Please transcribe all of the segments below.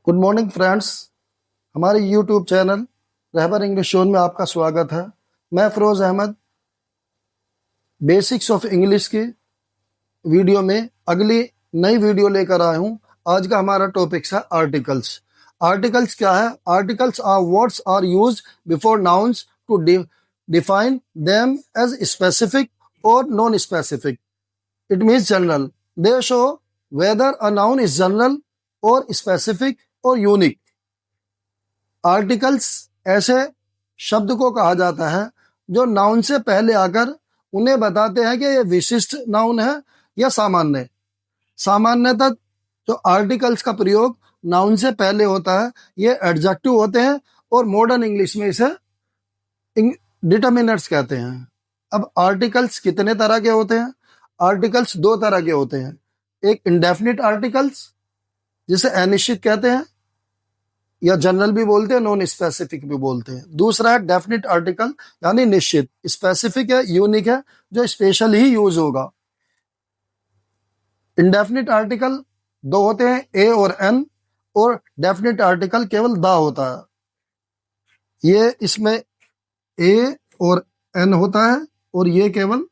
Good morning friends. हमारे YouTube channel Rahbar English zone में आपका स्वागत है। मैं Firoz Ahmad basics of English की वीडियो में अगली नई वीडियो लेकर आया हूं। आज का हमारा टॉपिक है आर्टिकल्स। आर्टिकल्स क्या है? Articles are words are used before nouns to define them as specific और non specific. It means general. They show whether a noun is general और स्पेसिफिक और यूनिक। आर्टिकल्स ऐसे शब्द को कहा जाता है जो नाउन से पहले आकर उन्हें बताते हैं कि ये विशिष्ट नाउन है या सामान्य। सामान्यतः जो आर्टिकल्स का प्रयोग नाउन से पहले होता है ये एडजेक्टिव होते हैं और मॉडर्न इंग्लिश में इसे डिटर्मिनर्स कहते हैं। अब आर्टिकल्स कितने तरह के होते हैं? आर्टिकल्स दो तरह के होते हैं। एक इंडेफिनिट आर्टिकल्स जिसे अनिश्चित कहते हैं या जनरल भी बोलते हैं, नॉन स्पेसिफिक भी बोलते हैं। दूसरा है डेफिनिट आर्टिकल यानी निश्चित। स्पेसिफिक है, यूनिक है, जो स्पेशल ही यूज होगा। इंडेफिनिट आर्टिकल दो होते हैं, ए और एन, और डेफिनिट आर्टिकल केवल द होता है। ये इसमें ए और एन होता है और ये केवल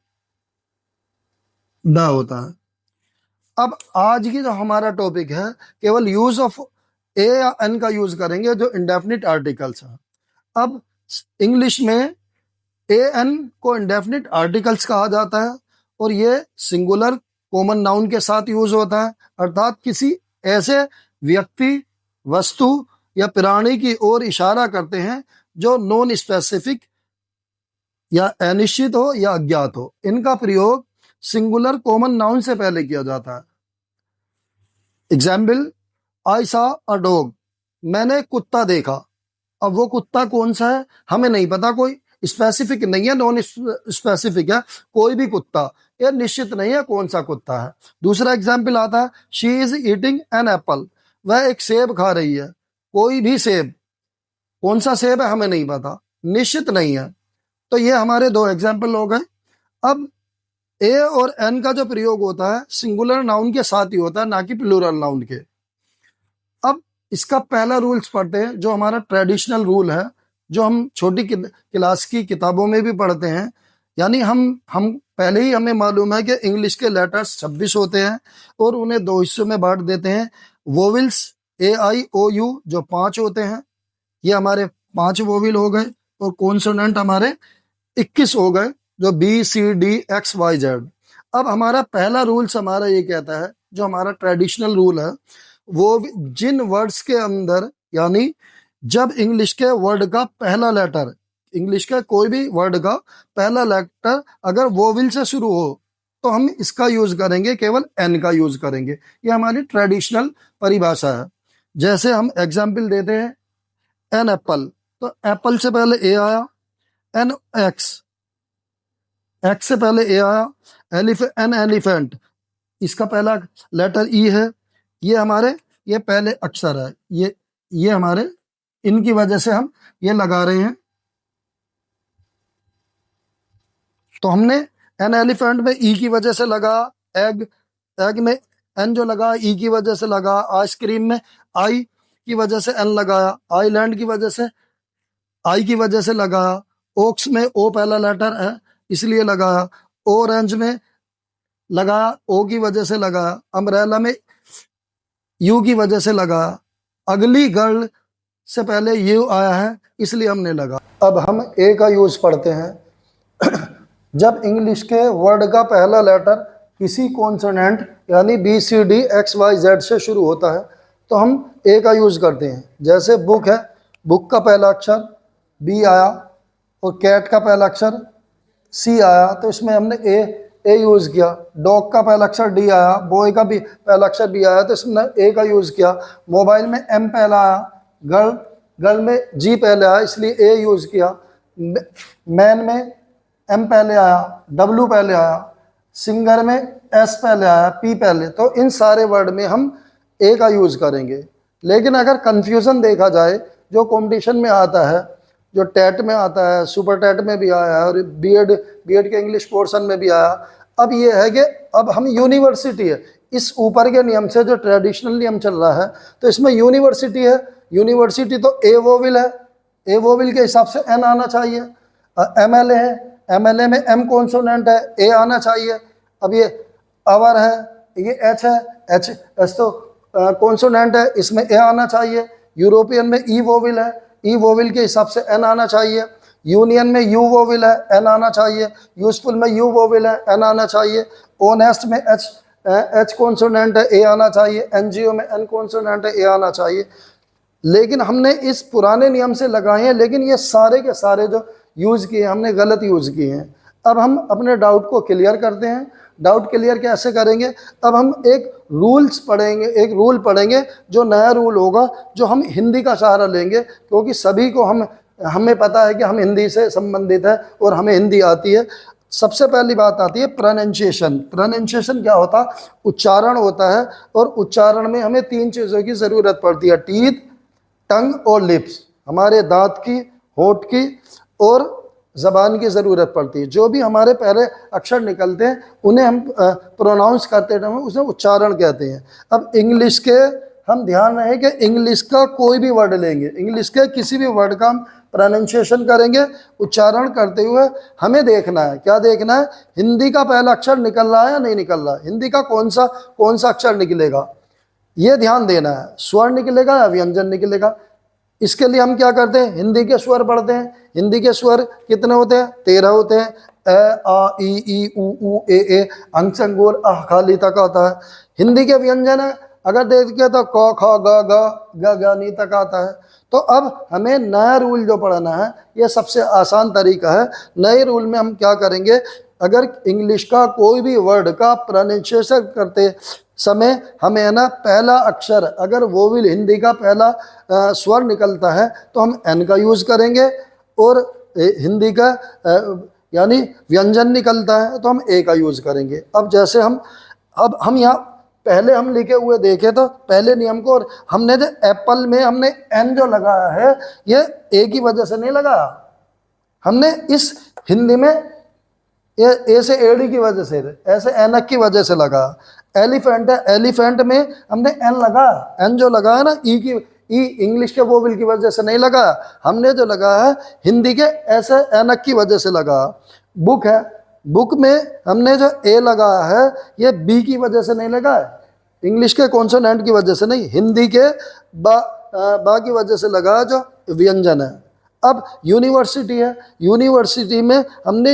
द होता है। अब आज की जो हमारा टॉपिक है केवल यूज ऑफ ए या एन का यूज करेंगे जो इंडेफिनिट आर्टिकल्स है। अब इंग्लिश में ए एन को इंडेफिनिट आर्टिकल्स कहा जाता है और ये सिंगुलर कॉमन नाउन के साथ यूज होता है, अर्थात किसी ऐसे व्यक्ति, वस्तु या प्राणी की ओर इशारा करते हैं जो नॉन स्पेसिफिक या अनिश्चित हो या अज्ञात हो। इनका प्रयोग सिंगुलर कॉमन नाउन से पहले किया जाता है। Example, I saw a dog, मैंने कुत्ता देखा। अब वो कुत्ता कौन सा है हमें नहीं पता, कोई स्पेसिफिक नहीं है, नॉन स्पेसिफिक है, कोई भी कुत्ता, ये निश्चित नहीं है कौन सा कुत्ता है। दूसरा एग्जाम्पल आता है, she is eating an apple, वह एक सेब खा रही है। कोई भी सेब, कौन सा सेब है हमें नहीं पता, निश्चित नहीं है। तो ये हमारे दो एग्जाम्पल हो गए। अब ए और एन का जो प्रयोग होता है सिंगुलर नाउन के साथ ही होता है, ना कि प्लूरल नाउन के। अब इसका पहला रूल्स पढ़ते हैं जो हमारा ट्रेडिशनल रूल है, जो हम छोटी क्लास की किताबों में भी पढ़ते हैं। यानी हम पहले ही हमें मालूम है कि इंग्लिश के लेटर्स 26 होते हैं और उन्हें दो हिस्सों में बांट देते हैं। वोविल्स AIOU जो 5 होते हैं, ये हमारे 5 वोविल हो गए, और कॉन्सोनेंट हमारे 21 हो गए जो BCDXYZ। अब हमारा पहला रूल्स हमारा ये कहता है, जो हमारा ट्रेडिशनल रूल है, वो जिन वर्ड्स के अंदर, यानी जब इंग्लिश के वर्ड का पहला लेटर, इंग्लिश के कोई भी वर्ड का पहला लेटर अगर वोविल से शुरू हो तो हम इसका यूज करेंगे, केवल एन का यूज करेंगे। ये हमारी ट्रेडिशनल परिभाषा है। जैसे हम एग्जाम्पल देते हैं, एन एप्पल, तो एप्पल से पहले ए आया। एन एक्स, एक्स से पहले ए आया। एन एलिफेंट, इसका पहला लेटर ई है। ये हमारे ये पहले अक्षर है, ये हमारे, इनकी वजह से हम ये लगा रहे हैं। तो हमने एन एलिफेंट में ई की वजह से लगा, एग में एन जो लगा ई की वजह से लगा, आइसक्रीम में आई की वजह से एन लगाया, आइलैंड की वजह से आई की वजह से लगाया, ओक्स में ओ पहला लेटर है इसलिए लगाया, ऑरेंज में लगाया ओ की वजह से लगाया, अम्ब्रेला में यू की वजह से लगाया, अगली गर्ल से पहले यू आया है इसलिए हमने लगा। अब हम ए का यूज पढ़ते हैं। जब इंग्लिश के वर्ड का पहला लेटर किसी कॉन्सोनेंट यानी BCDXYZ से शुरू होता है तो हम ए का यूज करते हैं। जैसे बुक है, बुक का पहला अक्षर बी आया, और कैट का पहला अक्षर सी आया, तो इसमें हमने ए यूज किया। डॉग का पहला अक्षर डी आया, बॉय का भी पहला अक्षर बी आया, तो इसमें ए का यूज किया। मोबाइल में एम पहला आया, गर्ल में जी पहले आया इसलिए ए यूज किया। मैन में एम पहले आया, डब्ल्यू पहले आया, सिंगर में एस पहले आया, पी पहले, तो इन सारे वर्ड में हम ए का यूज करेंगे। लेकिन अगर कंफ्यूजन देखा जाए, जो कंपटीशन में आता है, जो टेट में आता है, सुपर टेट में भी आया है, और बीएड के इंग्लिश पोर्शन में भी आया। अब ये है कि अब हम यूनिवर्सिटी है, इस ऊपर के नियम से जो ट्रेडिशनल नियम चल रहा है, तो इसमें यूनिवर्सिटी है, यूनिवर्सिटी तो ए वोविल है, ए वोविल के हिसाब से एन आना चाहिए। एमएलए है, एमएलए में एम कॉन्सोनेंट है, ए आना चाहिए। अब ये अवर है, ये एच है, एच एच तो कॉन्सोनेंट है, इसमें ए आना चाहिए। यूरोपियन में ई वोविल है, ई वोविल के हिसाब से एन आना चाहिए। यूनियन में यू वोविल है, एन आना चाहिए। यूजफुल में यू वोविल है, एन आना चाहिए। ओनेस्ट में एच कॉन्सोनेंट है, ए आना चाहिए। एनजीओ में एन कॉन्सोनेंट है, ए आना चाहिए। लेकिन हमने इस पुराने नियम से लगाए हैं, लेकिन ये सारे के सारे जो यूज़ किए हमने गलत यूज़ किए हैं। अब हम अपने डाउट को क्लियर करते हैं। डाउट क्लियर कैसे करेंगे? अब हम एक रूल्स पढ़ेंगे, एक रूल पढ़ेंगे जो नया रूल होगा, जो हम हिंदी का सहारा लेंगे, क्योंकि सभी को हमें पता है कि हम हिंदी से संबंधित है और हमें हिंदी आती है। सबसे पहली बात आती है प्रोनाउंसिएशन। प्रोनाउंसिएशन क्या होता है? उच्चारण होता है, और उच्चारण में हमें 3 चीज़ों की ज़रूरत पड़ती है: टीथ, टंग और लिप्स। हमारे दांत की, होंठ की और ज़बान की ज़रूरत पड़ती है। जो भी हमारे पहले अक्षर निकलते हैं उन्हें हम प्रोनाउंस करते हैं, उसे उच्चारण कहते हैं। अब इंग्लिश के हम ध्यान रहे कि इंग्लिश का कोई भी वर्ड लेंगे, इंग्लिश के किसी भी वर्ड का हम प्रोनाउंसिएशन करेंगे, उच्चारण करते हुए हमें देखना है, क्या देखना है? हिंदी का पहला अक्षर निकल रहा है या नहीं निकल रहा है, हिंदी का कौन सा अक्षर निकलेगा, ये ध्यान देना है। स्वर निकलेगा या व्यंजन निकलेगा। इसके लिए हम क्या करते हैं? हिंदी के स्वर पढ़ते हैं। हिंदी के स्वर कितने होते हैं? 13 होते हैं। अ, आ, ई, उ, ए, अंग संगोल अह खाली तक आता है। हिंदी के व्यंजन है, अगर देखे तो क, ख, ग, नी तक आता है। तो अब हमें नया रूल जो पढ़ना है, ये सबसे आसान तरीका है। नए रूल में हम क्या करेंगे? अगर इंग्लिश का कोई भी वर्ड का प्रोनाउंसिएशन करते समय हमें है ना, पहला अक्षर अगर वोविल हिंदी का पहला स्वर निकलता है तो हम एन का यूज़ करेंगे, और हिंदी का यानी व्यंजन निकलता है तो हम ए का यूज़ करेंगे। अब जैसे हम यहाँ पहले हम लिखे हुए देखे तो पहले नियम को, और हमने जो एप्पल में हमने एन जो लगाया है, ये ए की वजह से नहीं लगाया, हमने इस हिंदी में ये ए से एडी की वजह से, ऐसे एनक की वजह से लगा। एलिफेंट है, एलिफेंट में हमने एन लगा, एन जो लगा है ना, ई इंग्लिश के वोविल की वजह से नहीं लगा, हमने जो लगा है हिंदी के ऐसे एनक की वजह से लगा। बुक है, बुक में हमने जो ए लगाया है, ये बी की वजह से नहीं लगा है, इंग्लिश के कॉन्सोनेंट की वजह से नहीं, हिंदी के बा की वजह से लगा, जो व्यंजन है। अब यूनिवर्सिटी है, यूनिवर्सिटी में हमने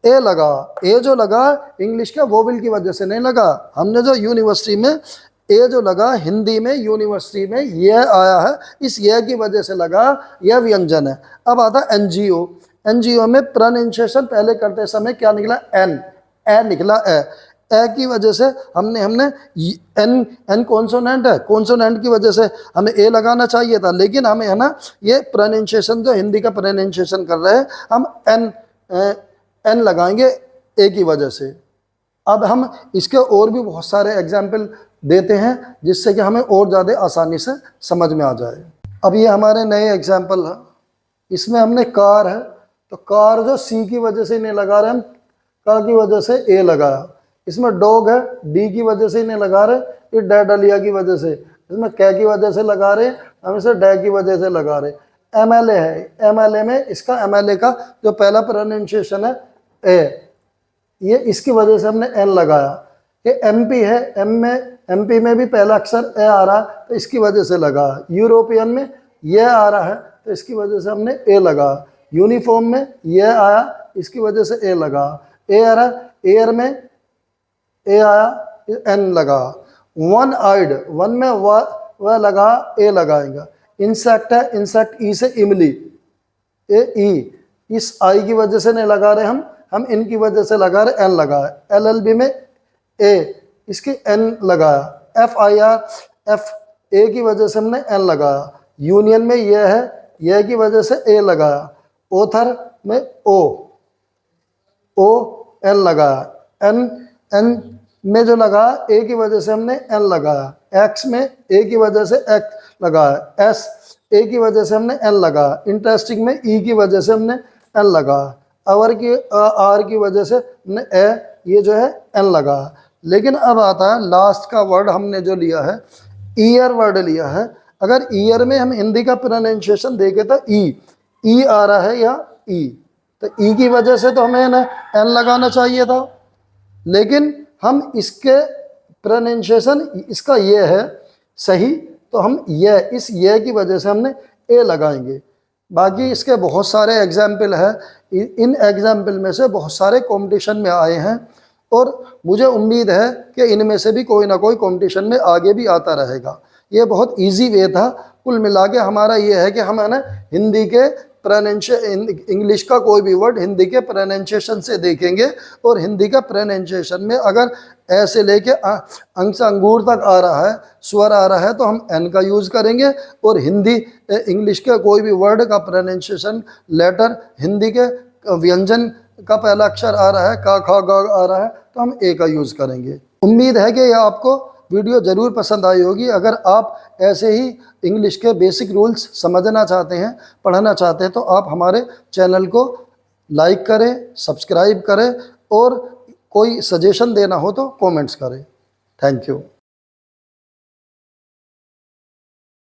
ए लगा, ए जो लगा इंग्लिश के वोविल की वजह से नहीं लगा, हमने जो यूनिवर्सिटी में ए जो लगा, हिंदी में यूनिवर्सिटी में ये आया है, इस ये की वजह से लगा, यह व्यंजन है। अब आता है एनजीओ। एनजीओ में प्रोनाउंसिएशन पहले करते समय क्या निकला? एन, ए निकला। ए की वजह से हमने एन कॉन्सोनेंट है, कॉन्सोनेंट की वजह से हमें ए लगाना चाहिए था, लेकिन हमें है ना, ये प्रोनाउंसिएशन जो हिंदी का प्रोनाउंसिएशन कर रहे हैं, हम एन लगाएंगे ए की वजह से। अब हम इसके और भी बहुत सारे एग्जाम्पल देते हैं, जिससे कि हमें और ज़्यादा आसानी से समझ में आ जाए। अब ये हमारे नए एग्जाम्पल है, इसमें हमने कार है, तो कार जो सी की वजह से नहीं लगा रहे हम, का की वजह से ए लगाया। इसमें डॉग है, डी की वजह से नहीं लगा रहे, ये डैडलिया की वजह से। इसमें कै की वजह से लगा रहे, हम इसे डै की वजह से लगा रहे। एमएलए है, एमएलए में इसका एमएलए का जो पहला प्रोनाउंसिएशन है ए, ये इसकी वजह से हमने एन लगाया। ये एमपी है, एमपी में भी पहला अक्षर ए आ रहा है, तो इसकी वजह से लगा। यूरोपियन में ये आ रहा है, तो इसकी वजह से हमने ए लगा। यूनिफॉर्म में ये आया, इसकी वजह से ए लगा। एयर, एयर में ए आया, एन लगा। वन आइड, वन में वह लगा, ए लगाएगा। इंसेक्ट है, इंसेक्ट ई से इमली, ए ई, इस आई की वजह से नहीं लगा रहे हम इनकी वजह से लगा रहे, एन लगाया। एलएलबी में ए, इसकी एन लगाया। F I R, F A की वजह से हमने एन लगाया। यूनियन में ये है, ये की वजह से ए लगाया। ओथर में ओ एन लगाया। एन में जो लगा, ए की वजह से हमने एन लगाया। एक्स में ए की वजह से एक्स लगाया। एस, ए की वजह से हमने एन लगाया। इंटरेस्टिंग में ई की वजह से हमने एन लगाया। आर की वजह से हमने ए, ये जो है एन लगाया। लेकिन अब आता है लास्ट का वर्ड, हमने जो लिया है ईयर वर्ड लिया है। अगर ईयर में हम हिंदी का प्रोनाउंसिएशन देखें तो ई आ रहा है या ई, तो ई की वजह से तो हमें ना एन लगाना चाहिए था, लेकिन हम इसके प्रोनाउंसिएशन इसका ये है सही, तो हम ये इस ये की वजह से हमने ए लगाएंगे। बाकी इसके बहुत सारे एग्जाम्पल है, इन एग्जाम्पल में से बहुत सारे कंपटीशन में आए हैं और मुझे उम्मीद है कि इनमें से भी कोई ना कोई कंपटीशन में आगे भी आता रहेगा। ये बहुत इजी वे था। कुल मिला के हमारा ये है कि हम है ना हिंदी के इंग्लिश का कोई भी वर्ड हिंदी के प्रोनाउंसिएशन से देखेंगे, और हिंदी का प्रोनाउंसिएशन में अगर ऐसे लेके अंग से अंगूर तक आ रहा है, स्वर आ रहा है, तो हम एन का यूज़ करेंगे। और हिंदी इंग्लिश के कोई भी वर्ड का प्रोनाउंसिएशन लेटर हिंदी के व्यंजन का पहला अक्षर आ रहा है, का खा गा आ रहा है, तो हम ए का यूज़ करेंगे। उम्मीद है कि यह आपको वीडियो ज़रूर पसंद आई होगी। अगर आप ऐसे ही इंग्लिश के बेसिक रूल्स समझना चाहते हैं, पढ़ना चाहते हैं, तो आप हमारे चैनल को लाइक करें, सब्सक्राइब करें, और कोई सजेशन देना हो तो कमेंट्स करें। Thank you.